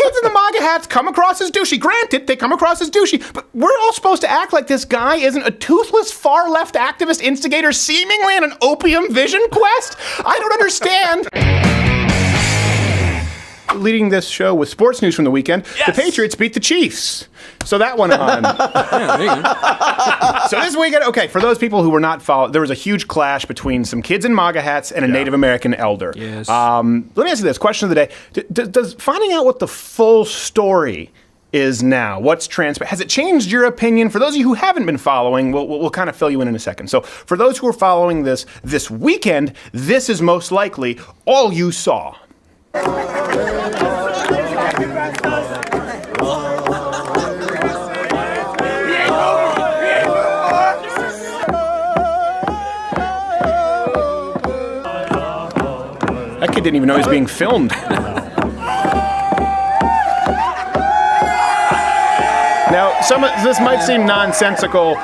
kids in the MAGA hats come across as douchey. Granted, they come across as douchey, but we're all supposed to act like this guy isn't a toothless far-left activist instigator seemingly on an opium vision quest? I don't understand. Leading this show with sports news from the weekend, The Patriots beat the Chiefs. So that went on. Yeah, there you go. So this weekend, okay, for those people who were not following, there was a huge clash between some kids in MAGA hats and a Native American elder. Yes. Let me ask you this, question of the day. Does finding out what the full story is now, what's transpired, has it changed your opinion? For those of you who haven't been following, we'll kind of fill you in a second. So for those who are following this weekend, this is most likely all you saw. That kid didn't even know he was being filmed. Now, this might seem nonsensical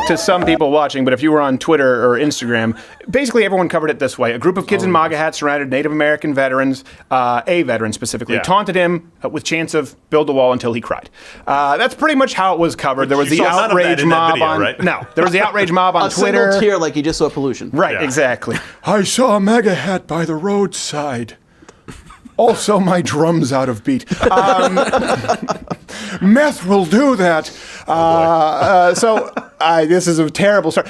to some people watching, but if you were on Twitter or Instagram, basically everyone covered it this way. A group of kids in MAGA hats surrounded Native American veterans, a veteran specifically, taunted him with chants of build a wall until he cried. That's pretty much how it was covered. There was the outrage mob on... Right? No, there was the outrage mob on Twitter. A single tear like you just saw pollution. Right, exactly. I saw a MAGA hat by the roadside. Also, my drum's out of beat. Meth will do that. This is a terrible start.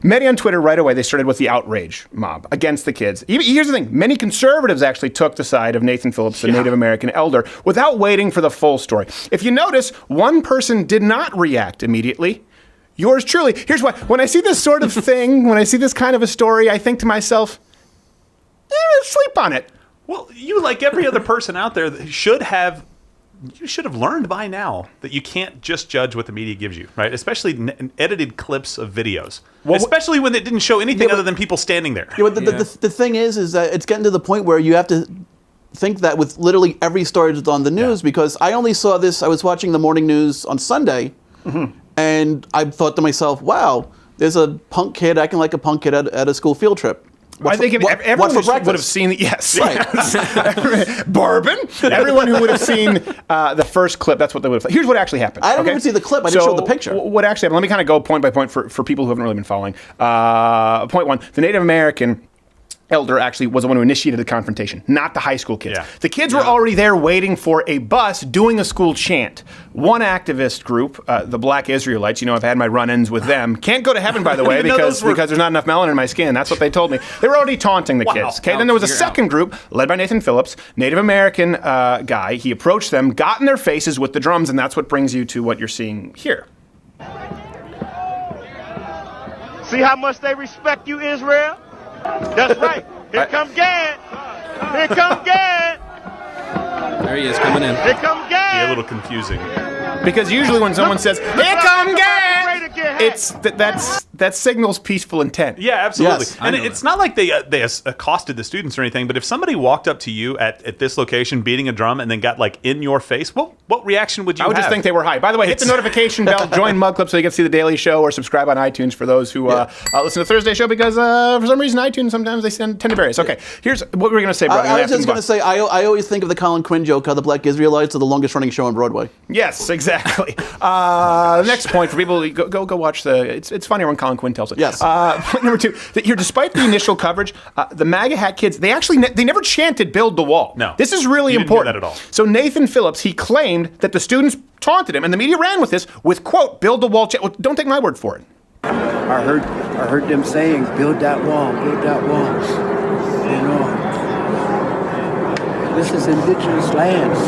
Many on Twitter right away, they started with the outrage mob against the kids. Here's the thing. Many conservatives actually took the side of Nathan Phillips, the Native American elder, without waiting for the full story. If you notice, one person did not react immediately. Yours truly. Here's why. When I see this sort of thing, when I see this kind of a story, I think to myself, sleep on it. Well, you, like every other person out there, should have learned by now that you can't just judge what the media gives you, right? Especially edited clips of videos. Well, especially when it didn't show anything other than people standing there. Yeah, but the thing is that it's getting to the point where you have to think that with literally every story that's on the news, because I only saw this, I was watching the morning news on Sunday, and I thought to myself, wow, there's a punk kid acting like a punk kid at a school field trip. I think everyone would have seen it. Yes. Right. Bourbon. Everyone who would have seen the first clip, that's what they would have. Here's what actually happened. I didn't even see the clip. I just showed the picture. What actually happened, let me kind of go point by point for people who haven't really been following. Point one, the Native American elder actually was the one who initiated the confrontation, not the high school kids. Yeah. The kids were already there waiting for a bus doing a school chant. One activist group, the Black Israelites, I've had my run-ins with them, can't go to heaven, by the way, because there's not enough melanin in my skin. That's what they told me. They were already taunting the kids. Okay, then there was a second group led by Nathan Phillips, Native American guy. He approached them, got in their faces with the drums, and that's what brings you to what you're seeing here. See how much they respect you, Israel? That's right. Here comes Gad. Here comes Gad. There he is coming in. Here comes Gad. Yeah, a little confusing. Because usually when someone says, "Here come Gad," it's that signals peaceful intent. Yeah, absolutely. Yes, and it's not like they accosted the students or anything, but if somebody walked up to you at this location beating a drum and then got like in your face, what reaction would you have? I would just think they were high. By the way, hit the notification bell, join Mug Club so you can see the Daily Show, or subscribe on iTunes for those who listen to Thursday Show, because for some reason iTunes sometimes they tend to vary. Okay, here's what we're going to say, Brian. I was just going to say, I always think of the Colin Quinn joke, how the Black Israelites are the longest running show on Broadway. Yes, exactly. The next point for people, go watch it's funnier when Colin Quinn tells it. Yes. Point number two, that here, despite the initial coverage, the MAGA Hat Kids, they never chanted "Build the Wall." No. This is really you didn't important. Hear that at all. So Nathan Phillips, he claimed that the students taunted him, and the media ran with this with, quote, "Build the wall." Well, don't take my word for it. I heard them saying, "Build that wall, build that wall." This is indigenous lands.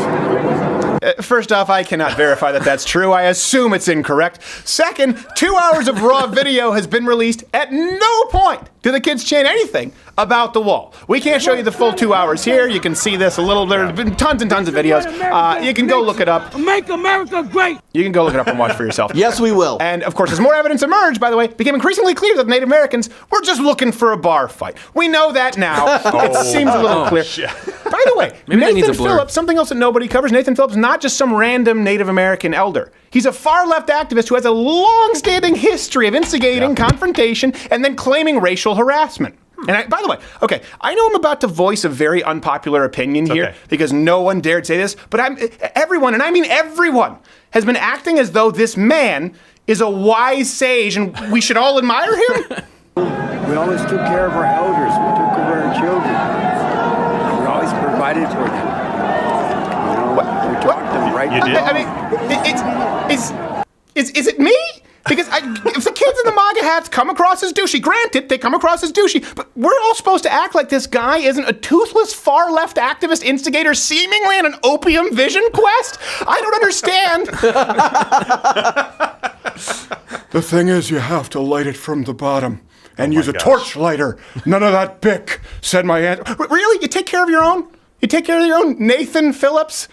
First off, I cannot verify that that's true. I assume it's incorrect. Second, 2 hours of raw video has been released. At no point do the kids chant anything about the wall. We can't show you the full 2 hours here. You can see this a little. There's been tons and tons of videos. You can go look it up. Make America great. You can go look it up and watch for yourself. Yes, we will. And of course, as more evidence emerged, by the way, it became increasingly clear that Native Americans were just looking for a bar fight. We know that now. It seems a little clear. Shit. By the way, Nathan Phillips, something else that nobody covers, Nathan Phillips, not just some random Native American elder. He's a far-left activist who has a long-standing history of instigating confrontation and then claiming racial harassment. And by the way, okay, I know I'm about to voice a very unpopular opinion here because no one dared say this, but everyone, and I mean everyone, has been acting as though this man is a wise sage and we should all admire him. We always took care of our elders. We took care of our children. We always provided for them. We taught them right. You did? I mean, is it me? Because if the kids in the MAGA hats come across as douchey, granted, they come across as douchey, but we're all supposed to act like this guy isn't a toothless far-left activist instigator seemingly on an opium vision quest? I don't understand. The thing is, you have to light it from the bottom and use a torch lighter. None of that Bic, said my aunt. Really? You take care of your own? You take care of your own? Nathan Phillips?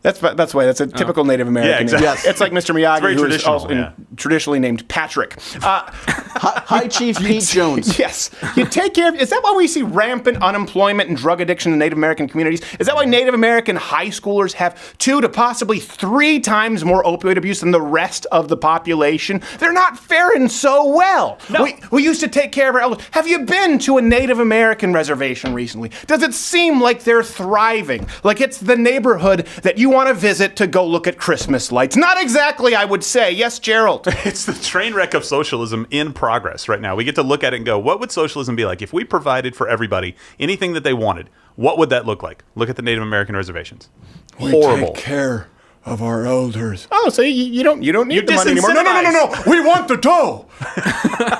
That's a typical Native American Yeah, exactly. name. It's like Mr. Miyagi, who is also traditionally named Patrick. Hi, Chief Pete Jones. Yes. You take care of... Is that why we see rampant unemployment and drug addiction in Native American communities? Is that why Native American high schoolers have 2 to possibly 3 times more opioid abuse than the rest of the population? They're not faring so well. No. We used to take care of our elders. Have you been to a Native American reservation recently? Does it seem like they're thriving? Like it's the neighborhood that you want to visit to go look at Christmas lights? Not exactly, I would say. Yes, Gerald. It's the train wreck of socialism in progress right now. We get to look at it and go, what would socialism be like if we provided for everybody anything that they wanted? What would that look like? Look at the Native American reservations. Horrible. We take care of our elders. Oh, so you don't need the money anymore. No. We want the dough.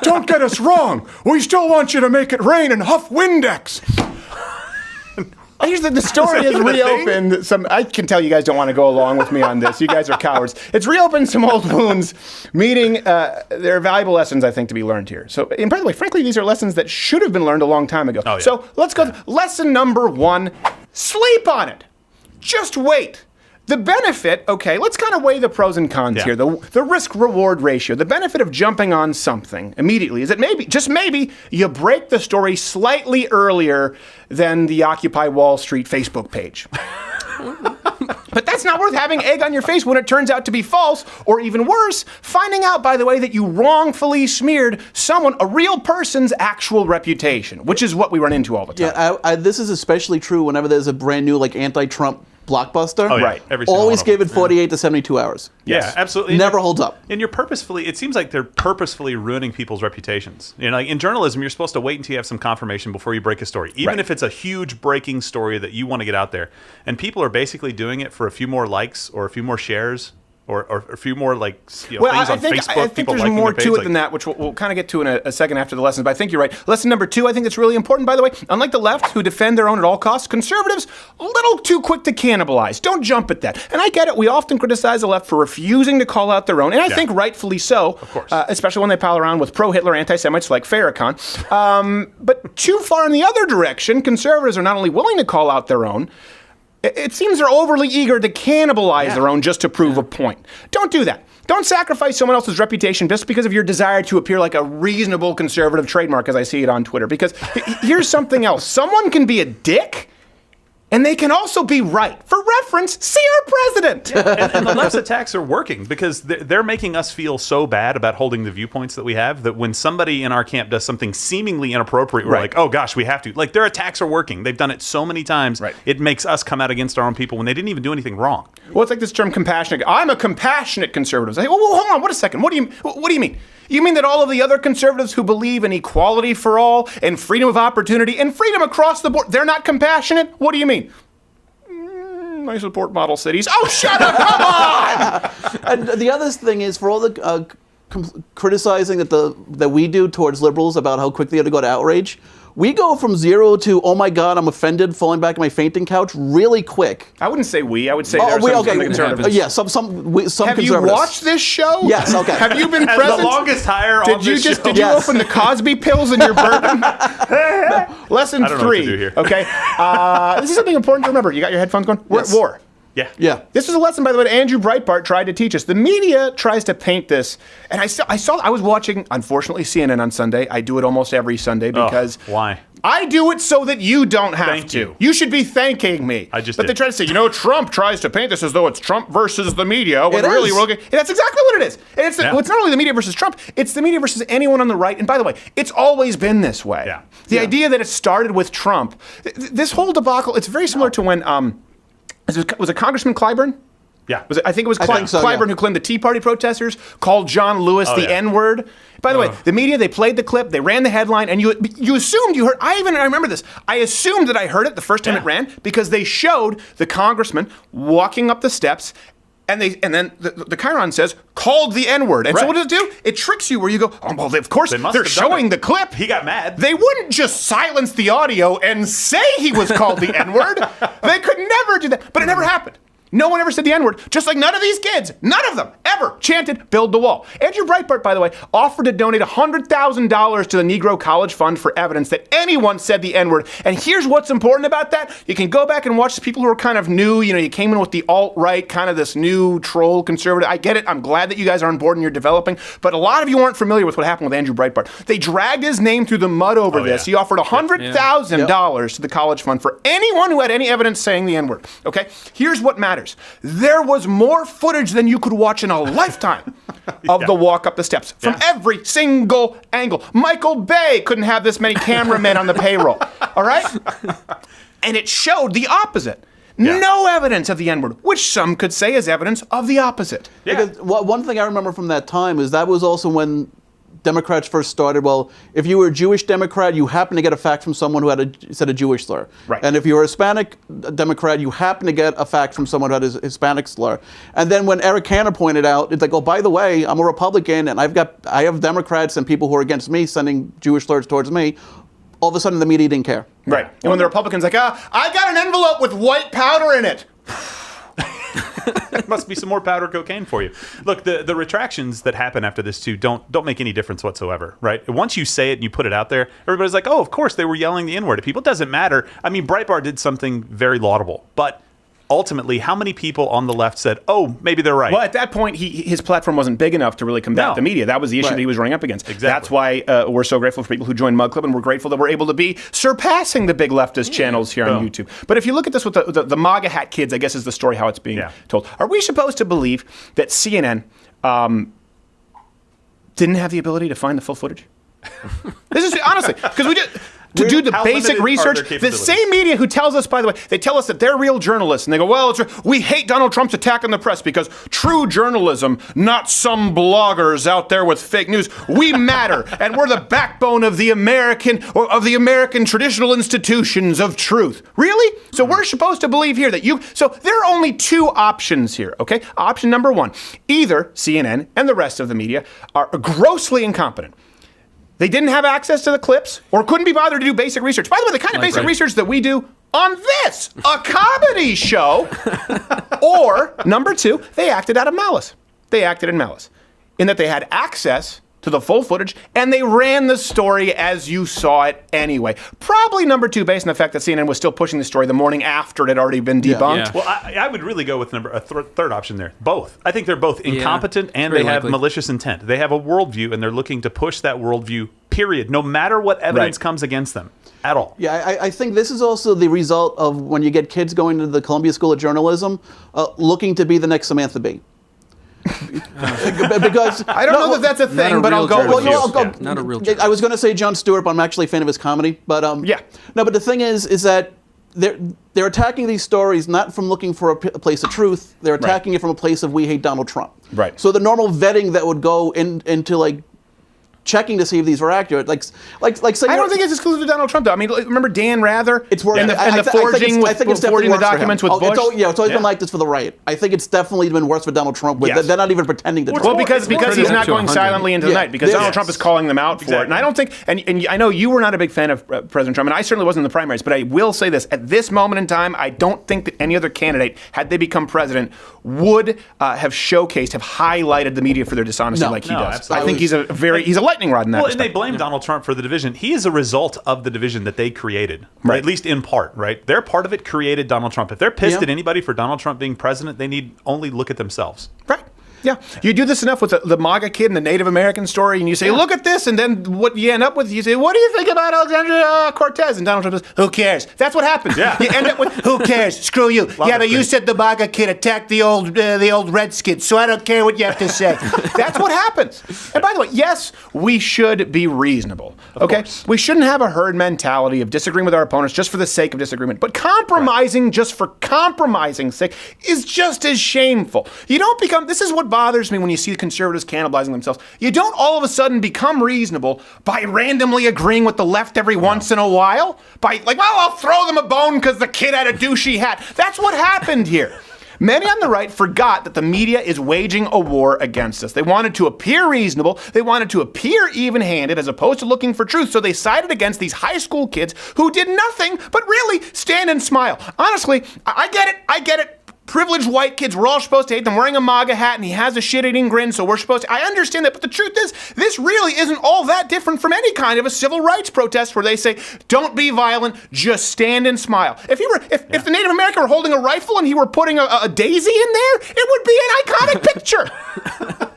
Don't get us wrong. We still want you to make it rain and huff Windex. Here's the story has reopened some. I can tell you guys don't want to go along with me on this. You guys are cowards. It's reopened some old wounds, meaning there are valuable lessons, I think, to be learned here. So, and by the way, frankly, these are lessons that should have been learned a long time ago. Oh, yeah. So let's go. Lesson number 1, sleep on it. Just wait. The benefit, okay, let's kind of weigh the pros and cons here. The risk-reward ratio. The benefit of jumping on something immediately is that maybe, just maybe, you break the story slightly earlier than the Occupy Wall Street Facebook page. But that's not worth having egg on your face when it turns out to be false, or even worse, finding out, by the way, that you wrongfully smeared someone, a real person's actual reputation, which is what we run into all the time. Yeah, this is especially true whenever there's a brand new anti-Trump blockbuster. Oh, yeah. Right. Every single Always one of give them. it 48 to 72 hours. Yeah, absolutely. Never holds up. And it seems like they're purposefully ruining people's reputations. Like in journalism, you're supposed to wait until you have some confirmation before you break a story, even if it's a huge breaking story that you want to get out there. And people are basically doing it for a few more likes or a few more shares. Or a few more things on Facebook. I think people there's liking more their to page, it than that, which we'll kind of get to in a second after the lessons. But I think you're right. Lesson number 2, I think that's really important, by the way. Unlike the left, who defend their own at all costs, conservatives, a little too quick to cannibalize. Don't jump at that. And I get it. We often criticize the left for refusing to call out their own, and I think rightfully so. Of course. Especially when they pile around with pro-Hitler anti-Semites like Farrakhan. But too far in the other direction, conservatives are not only willing to call out their own, it seems they're overly eager to cannibalize their own just to prove a point. Don't do that. Don't sacrifice someone else's reputation just because of your desire to appear like a reasonable conservative trademark, as I see it on Twitter. Because here's something else. Someone can be a dick, and they can also be right. For reference, see our president. and the left's attacks are working because they're making us feel so bad about holding the viewpoints that we have that when somebody in our camp does something seemingly inappropriate, we're like, oh gosh, we have to. Like, their attacks are working. They've done it so many times. Right. It makes us come out against our own people when they didn't even do anything wrong. Well, it's like this term compassionate. I'm a compassionate conservative. I say, well, hold on, what a second. What do you mean? You mean that all of the other conservatives who believe in equality for all and freedom of opportunity and freedom across the board, they're not compassionate? What do you mean? I support model cities. Oh, shut up! Come on! And the other thing is, for all the criticizing that we do towards liberals about how quickly they have to go to outrage, we go from 0 to, oh my God, I'm offended, falling back on my fainting couch really quick. I wouldn't say we. I would say there are some conservatives. Yeah, some Have conservatives. you watched this show? Yes, okay. Have you been As present? the longest hire on this show. Did you open the Cosby pills in your bourbon? Lesson I don't know 3. what to do here. Okay. This is something important to remember. You got your headphones going? We're Yes. at war. Yeah. This is a lesson, by the way, that Andrew Breitbart tried to teach us. The media tries to paint this, and I was watching, unfortunately, CNN on Sunday. I do it almost every Sunday because why? I do it so that you don't have Thank to. you. You should be thanking me. I just But they did. try to say, Trump tries to paint this as though it's Trump versus the media. When It really, is. we're looking. That's exactly what it is. And it's Yeah. it's not only the media versus Trump. It's the media versus anyone on the right. And by the way, it's always been this way. Yeah. The idea that it started with Trump. This whole debacle. It's very similar to when was it Congressman Clyburn? Yeah. I think it was think so, Clyburn yeah. who claimed the Tea Party protesters called John Lewis the yeah. N-word. By the way, the media, they played the clip, they ran the headline, and you assumed you heard. I remember this. I assumed that I heard it the first time it ran because they showed the congressman walking up the steps. And then the chyron says, called the N-word. And so Right. what does it do? It tricks you where you go, oh, well, of course, They must they're have done showing it. the clip. He got mad. They wouldn't just silence the audio and say he was called the N-word. They could never do that. But it never happened. No one ever said the N-word, just like none of these kids, none of them ever chanted build the wall. Andrew Breitbart, by the way, offered to donate $100,000 to the Negro College Fund for evidence that anyone said the N-word. And here's what's important about that. You can go back and watch the people who are kind of new. You came in with the alt-right, kind of this new troll conservative. I get it. I'm glad that you guys are on board and you're developing. But a lot of you aren't familiar with what happened with Andrew Breitbart. They dragged his name through the mud over this. yeah. He offered $100,000 to the college fund for anyone who had any evidence saying the N-word. Okay? Here's what matters. There was more footage than you could watch in a lifetime of the walk up the steps from every single angle. Michael Bay couldn't have this many cameramen on the payroll. All right? And it showed the opposite. No evidence of the N-word, which some could say is evidence of the opposite. Yeah. Because one thing I remember from that time is that was also when Democrats first started. Well, if you were a Jewish Democrat, you happened to get a fact from someone who said a Jewish slur. Right. And if you were a Hispanic Democrat, you happened to get a fact from someone who had a Hispanic slur. And then when Eric Hanna pointed out, it's like, oh, by the way, I'm a Republican, and I have Democrats and people who are against me sending Jewish slurs towards me. All of a sudden, the media didn't care. Right. And when the Republicans like, I got an envelope with white powder in it. Must be some more powder cocaine for you. Look, the retractions that happen after this too don't make any difference whatsoever, right? Once you say it and you put it out there, everybody's like, oh, of course they were yelling the N-word at people. It doesn't matter. I mean, Breitbart did something very laudable, but ultimately, how many people on the left said, oh, maybe they're right? Well, at that point, his platform wasn't big enough to really combat No. the media. That was the issue Right. that he was running up against. Exactly. That's why we're so grateful for people who joined Mug Club, and we're grateful that we're able to be surpassing the big leftist channels here on Boom. YouTube. But if you look at this with the MAGA Hat Kids, I guess is the story how it's being told. Are we supposed to believe that CNN didn't have the ability to find the full footage? This is honestly, because we just... To do the How basic limited are research, their the capabilities? same media who tells us, by the way, they tell us that they're real journalists, and they go, well, we hate Donald Trump's attack on the press because true journalism, not some bloggers out there with fake news. We matter, and we're the backbone of the American traditional institutions of truth. Really? So we're supposed to believe here that so there are only two options here, okay? Option number one, either CNN and the rest of the media are grossly incompetent. They didn't have access to the clips or couldn't be bothered to do basic research. By the way, the kind of basic research that we do on this, a comedy show. Or, number two, they acted out of malice. They acted in malice in that they had access to the full footage and they ran the story as you saw it anyway. Probably number two, based on the fact that CNN was still pushing the story the morning after it had already been debunked. Yeah. Well, I would really go with third option there. Both. I think they're both incompetent and very they have likely. malicious intent. They have a worldview and they're looking to push that worldview, period, no matter what evidence comes against them at all. Yeah, I think this is also the result of when you get kids going to the Columbia School of Journalism looking to be the next Samantha Bee. Because I don't know that that's a thing, a but I'll real go with journalist. you. Yeah, not a real I journalist. was going to say Jon Stewart, but I'm actually a fan of his comedy. But Yeah. No, but the thing is that they're attacking these stories not from looking for a place of truth. They're attacking it from a place of we hate Donald Trump. Right. So the normal vetting that would go into like checking to see if these were accurate, like say I don't think it's exclusive to Donald Trump, though. I mean, remember Dan Rather? It's worth and the, I and the think forging it's with definitely forging the worse for him. documents with Oh, Bush. it's always been like this for the right. I think it's definitely been worse for Donald Trump. Yes. They're not even pretending to. Well, Well, Trump. because It's more he's than not up to going 100. silently into the Yeah. night, because Yes. Donald Trump is calling them out for it. And I don't think, and I know you were not a big fan of President Trump, and I certainly wasn't in the primaries, but I will say this, at this moment in time, I don't think that any other candidate, had they become president, would have highlighted the media for their dishonesty like he no, does. absolutely. I think he's a lightning rod in that Well, and they respect. blame Donald Trump for the division. He is a result of the division that they created, right? At least in part, right? Their part of it created Donald Trump. If they're pissed Yeah. at anybody for Donald Trump being president, they need only look at themselves. Right. Yeah, you do this enough with the MAGA kid and the Native American story, and you say, look at this, and then what you end up with, you say, what do you think about Alexandria Cortez? And Donald Trump says, who cares? That's what happens. Yeah. You end up with, who cares? Screw you. Yeah, but you said the MAGA kid attacked the old Redskins, so I don't care what you have to say. That's what happens. And by the way, yes, we should be reasonable. Okay? We shouldn't have a herd mentality of disagreeing with our opponents just for the sake of disagreement. But compromising just for compromising's sake is just as shameful. You don't become, this is what bothers me when you see conservatives cannibalizing themselves. You don't all of a sudden become reasonable by randomly agreeing with the left every once in a while. By like, well, I'll throw them a bone because the kid had a douchey hat. That's what happened here. Many on the right forgot that the media is waging a war against us. They wanted to appear reasonable. They wanted to appear even-handed as opposed to looking for truth. So they sided against these high school kids who did nothing but really stand and smile. Honestly, I get it. I get it. Privileged white kids, we're all supposed to hate them, wearing a MAGA hat, and he has a shit-eating grin, so we're supposed to... I understand that, but the truth is, this really isn't all that different from any kind of a civil rights protest where they say, don't be violent, just stand and smile. If the Native American were holding a rifle and he were putting a daisy in there, it would be an iconic picture.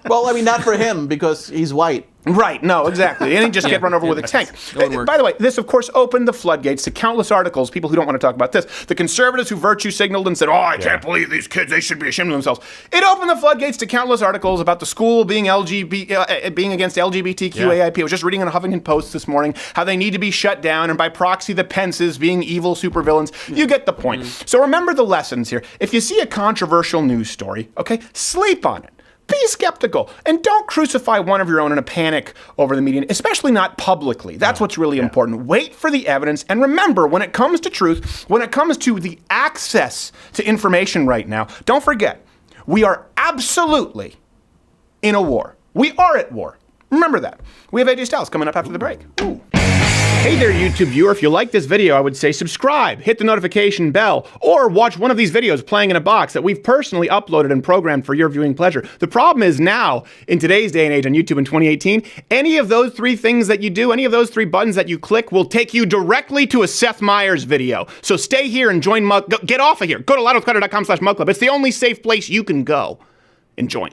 Well, I mean, not for him, because he's white. Right, no, exactly. And he just get run over with a tank. By the way, this, of course, opened the floodgates to countless articles, people who don't want to talk about this. The conservatives who virtue signaled and said, oh, I can't believe these kids, they should be ashamed of themselves. It opened the floodgates to countless articles about the school being being against LGBTQAIP. I was just reading in a Huffington Post this morning how they need to be shut down, and by proxy, the Pences being evil supervillains. You get the point. So remember the lessons here. If you see a controversial news story, okay, sleep on it. Be skeptical and don't crucify one of your own in a panic over the media, especially not publicly. That's what's really important. Wait for the evidence. And remember, when it comes to truth, when it comes to the access to information right now, don't forget, we are absolutely in a war. We are at war. Remember that. We have AJ Styles coming up after the break. Ooh. Hey there, YouTube viewer. If you like this video, I would say subscribe, hit the notification bell, or watch one of these videos playing in a box that we've personally uploaded and programmed for your viewing pleasure. The problem is now, in today's day and age on YouTube in 2018, any of those three things that you do, any of those three buttons that you click will take you directly to a Seth Meyers video. So stay here and join Mug. Get off of here. Go to loudwithcrowder.com/mugclub. It's the only safe place you can go and join.